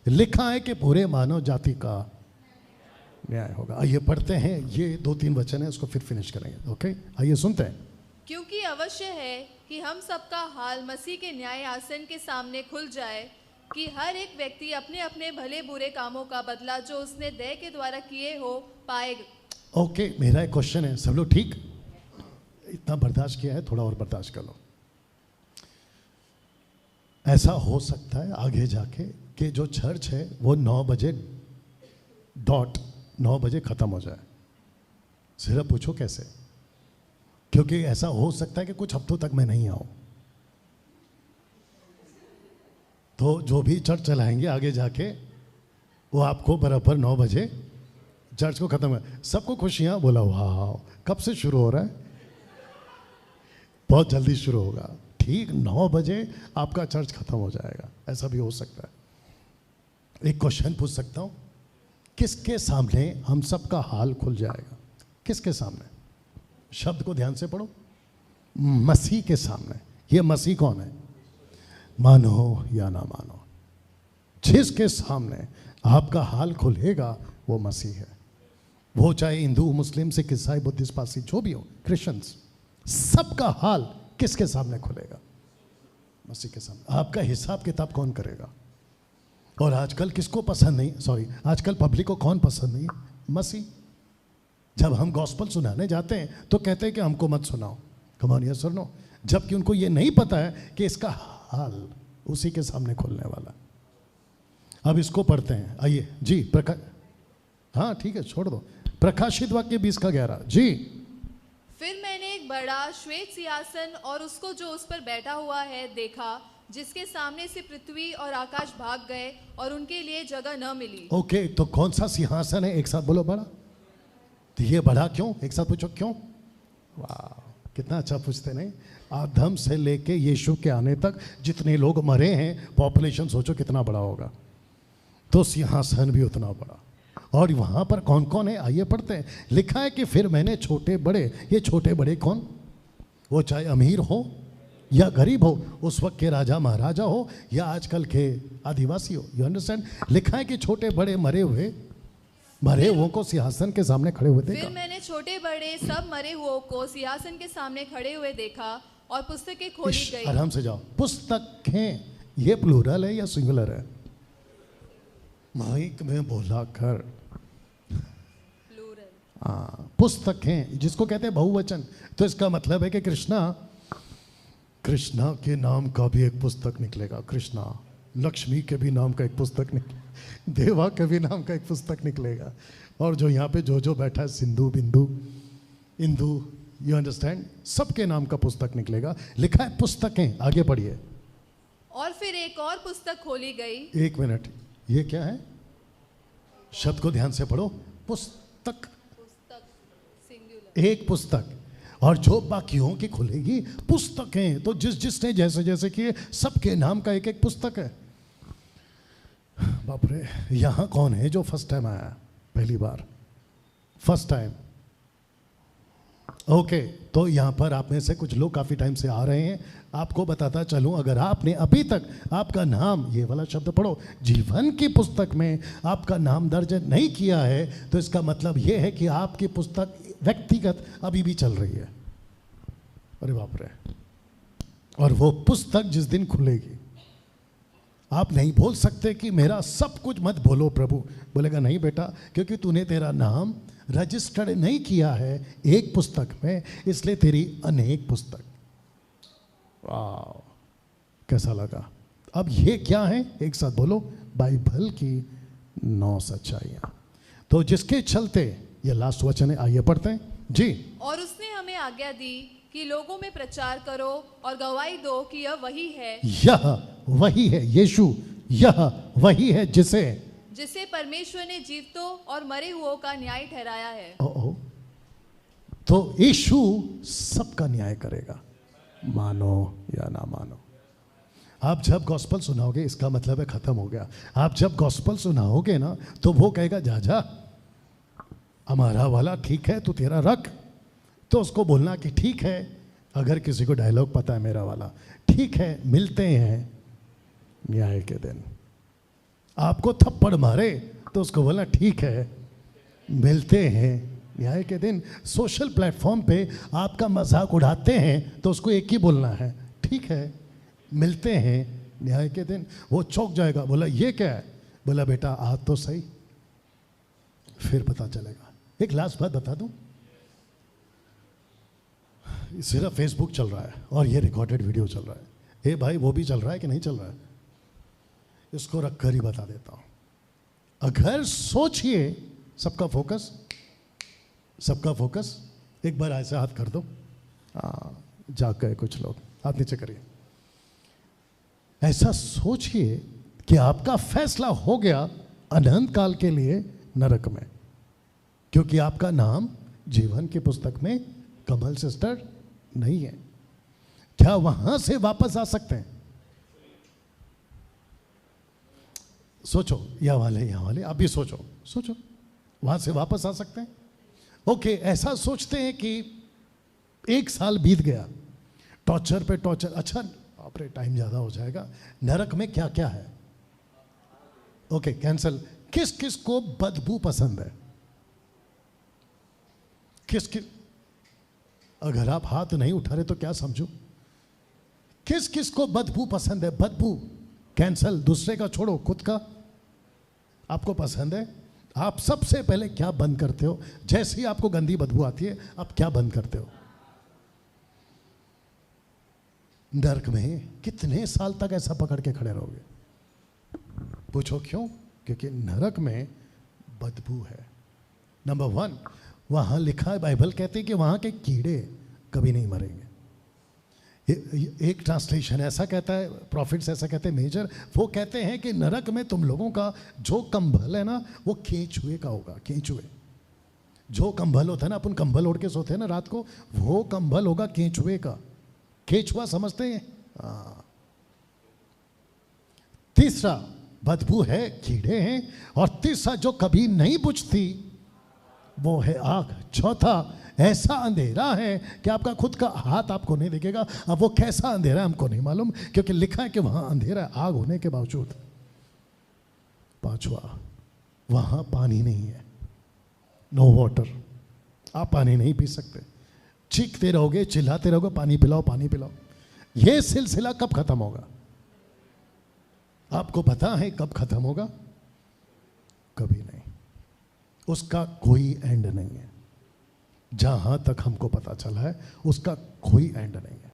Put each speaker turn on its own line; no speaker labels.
लिखा है कि पूरे मानव जाति का न्याय होगा। आइए पढ़ते हैं, ये 2-3 वचन है, उसको फिर फिनिश करेंगे। ओके, आइए सुनते हैं।
क्योंकि अवश्य है कि हम सबका हाल मसीह के न्याय आसन के सामने खुल जाए, कि हर एक व्यक्ति अपने अपने भले बुरे कामों का बदला जो उसने दया के द्वारा किए हो पाएगा।
ओके, मेरा एक क्वेश्चन है, सब लोग ठीक? इतना बर्दाश्त किया है, थोड़ा और बर्दाश्त कर लो। ऐसा हो सकता है आगे जाके कि जो चर्च है वो 9 बजे डॉट 9 बजे खत्म हो जाए। सिर्फ पूछो कैसे? क्योंकि ऐसा हो सकता है कि कुछ हफ्तों तक मैं नहीं आऊं, तो जो भी चर्च चलाएंगे आगे जाके वो आपको बराबर 9 बजे चर्च को खत्म है। सबको खुशियां, बोला वाह। कब से शुरू हो रहा है? बहुत जल्दी शुरू होगा। ठीक 9 बजे आपका चर्च खत्म हो जाएगा, ऐसा भी हो सकता है। एक क्वेश्चन पूछ सकता हूं, किसके सामने हम सबका हाल खुल जाएगा? किसके सामने? शब्द को ध्यान से पढ़ो। मसीह के सामने। ये मसीह कौन है? मानो या ना मानो, जिसके सामने आपका हाल खुलेगा वो मसीह है। वो चाहे हिंदू, मुस्लिम, सिख, ईसाई, बुद्धिस्ट, पारसी, जो भी हो, क्रिश्चियंस, सबका हाल किसके सामने खुलेगा? मसीह के सामने। आपका हिसाब किताब कौन करेगा? और आजकल किसको पसंद नहीं, सॉरी, आजकल पब्लिक को कौन पसंद नहीं? मसीह। जब हम गॉस्पल सुनाने जाते हैं तो कहते हैं कि हमको मत सुनाओ, कम ऑन यस और नो, जबकि उनको ये नहीं पता है कि इसका हाल उसी के सामने खुलने वाला। अब इसको पढ़ते हैं, आइए जी। हाँ ठीक है, छोड़ दो। प्रकाशित वाक्य 20:11 जी।
फिर मैंने एक बड़ा श्वेत सिंहासन और उसको जो उस पर बैठा हुआ है देखा, जिसके सामने से पृथ्वी और आकाश भाग गए और उनके लिए जगह न मिली।
ओके, तो कौन सा सिंहासन है? एक साथ बोलो, बड़ा। तो ये बड़ा क्यों? एक साथ पूछो क्यों। वाह, कितना अच्छा पूछते नहीं। आदम से लेके यीशु के आने तक जितने लोग मरे हैं, पॉपुलेशन सोचो कितना बड़ा होगा, तो सिंहासन भी उतना बड़ा। और वहां पर कौन कौन है? आइए पढ़ते हैं। लिखा है कि फिर मैंने छोटे बड़े, ये छोटे बड़े कौन? वो चाहे अमीर हो या गरीब हो, उस वक्त के राजा महाराजा हो या आजकल के आदिवासी हो, यू अंडरस्टैंड। लिखा है कि छोटे बड़े मरे हुओं को सिंहासन के सामने खड़े हुए देखा।
फिर मैंने छोटे बड़े सब मरे हुओं को सिंहासन के सामने खड़े हुए देखा, और पुस्तकें खोली गई।
आराम से जाओ। पुस्तकें, ये प्लूरल है या सिंगुलर है? माइक में बोला कर। हाँ, पुस्तकें, जिसको कहते हैं बहुवचन। तो इसका मतलब है कि कृष्णा के नाम का भी एक पुस्तक निकलेगा। कृष्णा, लक्ष्मी के भी नाम का एक पुस्तक निकलेगा, देवा के भी नाम का एक पुस्तक निकलेगा। और जो यहाँ पे जो बैठा है, सिंधु, बिंदु, इंदु, यू अंडरस्टैंड, सबके नाम का पुस्तक निकलेगा। लिखा है पुस्तकें। आगे पढ़िए।
और फिर एक और पुस्तक खोली गई।
1 मिनट, ये क्या है? शब्द को ध्यान से पढ़ो। पुस्तक,
सिंगुलर,
एक पुस्तक। और जो बाकियों की खुलेगी पुस्तकें, तो जिसने जैसे जैसे किए सबके नाम का एक एक पुस्तक है। बाप रे, यहाँ कौन है जो फर्स्ट टाइम आया? पहली बार, फर्स्ट टाइम। ओके, तो यहाँ पर आप में से कुछ लोग काफ़ी टाइम से आ रहे हैं। आपको बताता चलूँ, अगर आपने अभी तक आपका नाम, ये वाला शब्द पढ़ो, जीवन की पुस्तक में आपका नाम दर्ज नहीं किया है, तो इसका मतलब ये है कि आपकी पुस्तक व्यक्तिगत अभी भी चल रही है। अरे बाप रे। और वो पुस्तक जिस दिन खुलेगी, आप नहीं बोल सकते कि मेरा सब कुछ मत बोलो प्रभु। बोलेगा नहीं बेटा, क्योंकि तूने तेरा नाम रजिस्टर्ड नहीं किया है एक पुस्तक में, इसलिए तेरी अनेक पुस्तक। वाह, कैसा लगा? अब ये क्या है? एक साथ बोलो, बाइबल की 9 सच्चाइयां। तो जिसके चलते, ये लास्ट वचन है, आइए पढ़ते हैं जी।
और उसने हमें आज्ञा दी कि लोगों में प्रचार करो और गवाही दो कि यह वही है,
वही है यीशु, यह वही है जिसे
परमेश्वर ने जीवतों और मरे हुओं का न्याय ठहराया है।
तो यीशु सबका न्याय करेगा, मानो या ना मानो। आप जब गॉस्पल सुनाओगे, इसका मतलब है खत्म हो गया। आप जब गॉस्पल सुनाओगे ना, तो वो कहेगा जा हमारा वाला ठीक है, तू तेरा रख। तो उसको बोलना कि ठीक है। अगर किसी को डायलॉग पता है मेरा वाला, ठीक है, मिलते हैं न्याय के दिन। आपको थप्पड़ मारे तो उसको बोलना ठीक है, मिलते हैं न्याय के दिन। सोशल प्लेटफॉर्म पे आपका मजाक उड़ाते हैं तो उसको एक ही बोलना है, ठीक है, मिलते हैं न्याय के दिन। वो चौंक जाएगा, बोला ये क्या है, बोला बेटा आज तो सही, फिर पता चलेगा। एक लास्ट बात बता दूं, सिर्फ फेसबुक चल रहा है और ये रिकॉर्डेड वीडियो चल रहा है। ए भाई वो भी चल रहा है कि नहीं चल रहा है, इसको रखकर ही बता देता हूं। अगर सोचिए, सबका फोकस एक बार ऐसे हाथ कर दो, जाग गए कुछ लोग, हाथ नीचे करिए। ऐसा सोचिए कि आपका फैसला हो गया अनंत काल के लिए नरक में, क्योंकि आपका नाम जीवन की पुस्तक में कमल सिस्टर नहीं है। क्या वहां से वापस आ सकते हैं? सोचो, यहाँ वाले आप भी सोचो, वहां से वापस आ सकते हैं? ओके, ऐसा सोचते हैं कि 1 साल बीत गया, टॉर्चर पे टॉर्चर, अच्छा आपरे टाइम ज्यादा हो जाएगा। नरक में क्या क्या है? Okay cancel. किस किस को बदबू पसंद है? किस अगर आप हाथ नहीं उठा रहे तो क्या समझो, किस किस को बदबू पसंद है? बदबू कैंसल, दूसरे का छोड़ो, खुद का आपको पसंद है। आप सबसे पहले क्या बंद करते हो? जैसे ही आपको गंदी बदबू आती है, आप क्या बंद करते हो? नरक में कितने साल तक ऐसा पकड़ के खड़े रहोगे? पूछो क्यों? क्योंकि नरक में बदबू है। नंबर 1, वहां लिखा है, बाइबल कहती है कि वहां के कीड़े कभी नहीं मरेंगे। एक ट्रांसलेशन ऐसा कहता है, प्रॉफिट्स ऐसा कहते हैं, मेजर, वो कहते हैं कि नरक में तुम लोगों का जो कंबल है ना, वो केंचुए का होगा। केंचुए, जो कंबल होता है ना, अपन कंबल ओढ़ के सोते हैं ना रात को, वो कंबल होगा केंचुए का। केंचुआ समझते हैं? तीसरा बदबू है, कीड़े हैं। और तीसरा जो कभी नहीं बुझती, वो है आग। चौथा, ऐसा अंधेरा है कि आपका खुद का हाथ आपको नहीं दिखेगा। अब वो कैसा अंधेरा है हमको नहीं मालूम, क्योंकि लिखा है कि वहां अंधेरा है, आग होने के बावजूद। पांचवा, वहां पानी नहीं है, नो वाटर, आप पानी नहीं पी सकते। चीखते रहोगे, चिल्लाते रहोगे, पानी पिलाओ, पानी पिलाओ। ये सिलसिला कब खत्म होगा? आपको पता है कब खत्म होगा? कभी नहीं, उसका कोई एंड नहीं है। जहां तक हमको पता चला है, उसका कोई एंड नहीं है।